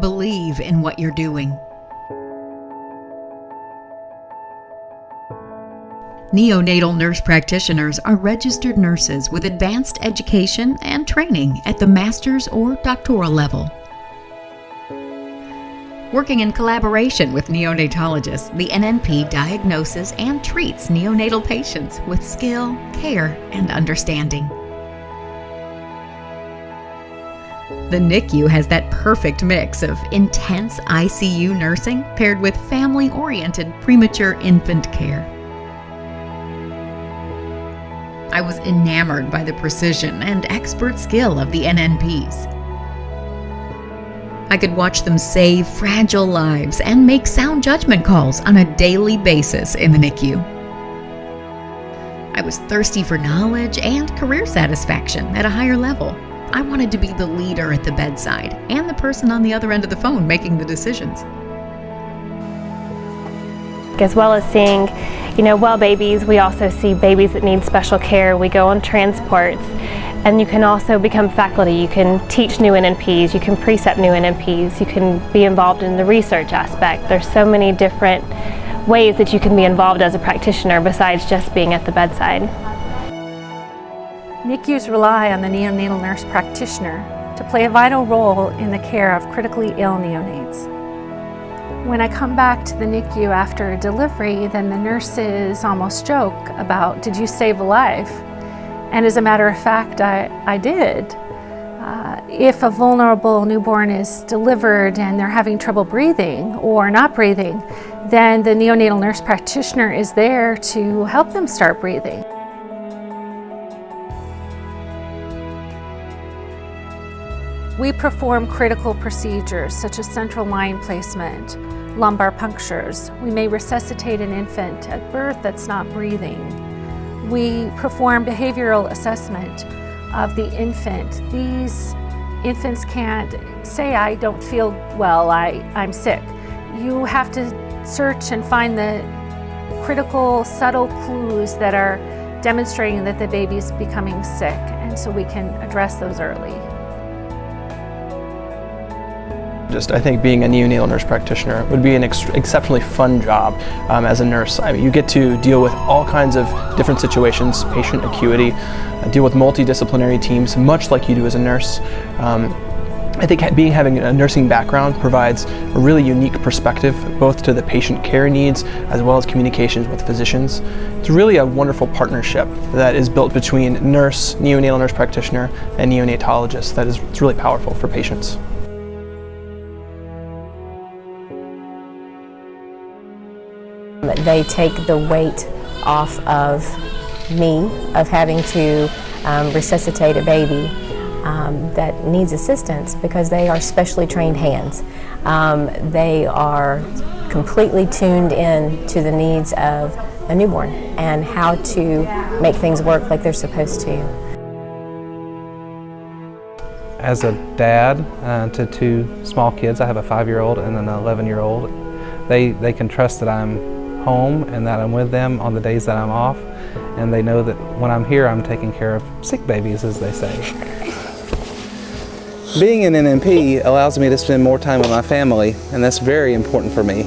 Believe in what you're doing. Neonatal nurse practitioners are registered nurses with advanced education and training at the master's or doctoral level. Working in collaboration with neonatologists, the NNP diagnoses and treats neonatal patients with skill, care, and understanding. The NICU has that perfect mix of intense ICU nursing paired with family-oriented premature infant care. I was enamored by the precision and expert skill of the NNPs. I could watch them save fragile lives and make sound judgment calls on a daily basis in the NICU. I was thirsty for knowledge and career satisfaction at a higher level. I wanted to be the leader at the bedside and the person on the other end of the phone making the decisions. As well as seeing, well babies, we also see babies that need special care. We go on transports, and you can also become faculty. You can teach new NNPs, you can precept new NNPs, you can be involved in the research aspect. There's so many different ways that you can be involved as a practitioner besides just being at the bedside. NICUs rely on the neonatal nurse practitioner to play a vital role in the care of critically ill neonates. When I come back to the NICU after a delivery, then the nurses almost joke about, did you save a life? And as a matter of fact, I did. If a vulnerable newborn is delivered and they're having trouble breathing or not breathing, then the neonatal nurse practitioner is there to help them start breathing. We perform critical procedures such as central line placement, lumbar punctures. We may resuscitate an infant at birth that's not breathing. We perform behavioral assessment of the infant. These infants can't say, I don't feel well, I'm sick. You have to search and find the critical, subtle clues that are demonstrating that the baby's becoming sick, and so we can address those early. I think being a neonatal nurse practitioner would be an exceptionally fun job as a nurse. You get to deal with all kinds of different situations, patient acuity, deal with multidisciplinary teams, much like you do as a nurse. I think having a nursing background provides a really unique perspective, both to the patient care needs as well as communications with physicians. It's really a wonderful partnership that is built between neonatal nurse practitioner and neonatologist it's really powerful for patients. They take the weight off of me of having to resuscitate a baby that needs assistance, because they are specially trained hands. They are completely tuned in to the needs of a newborn and how to make things work like they're supposed to. As a dad to two small kids, I have a 5-year-old and an 11-year-old, they can trust that I'm home and that I'm with them on the days that I'm off, and they know that when I'm here I'm taking care of sick babies, as they say. Being an NNP allows me to spend more time with my family, and that's very important for me.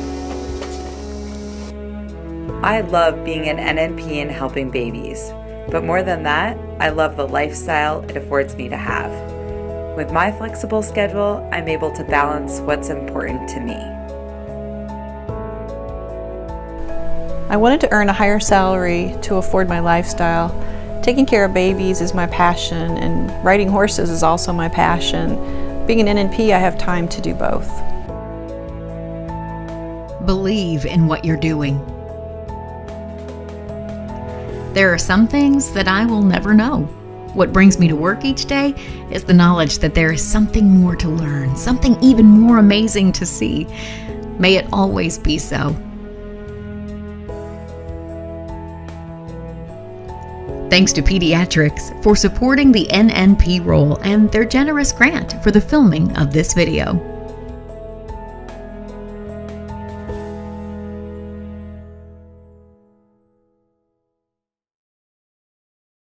I love being an NNP and helping babies, but more than that, I love the lifestyle it affords me to have. With my flexible schedule, I'm able to balance what's important to me. I wanted to earn a higher salary to afford my lifestyle. Taking care of babies is my passion, and riding horses is also my passion. Being an NNP, I have time to do both. Believe in what you're doing. There are some things that I will never know. What brings me to work each day is the knowledge that there is something more to learn, something even more amazing to see. May it always be so. Thanks to Pediatrics for supporting the NNP role and their generous grant for the filming of this video.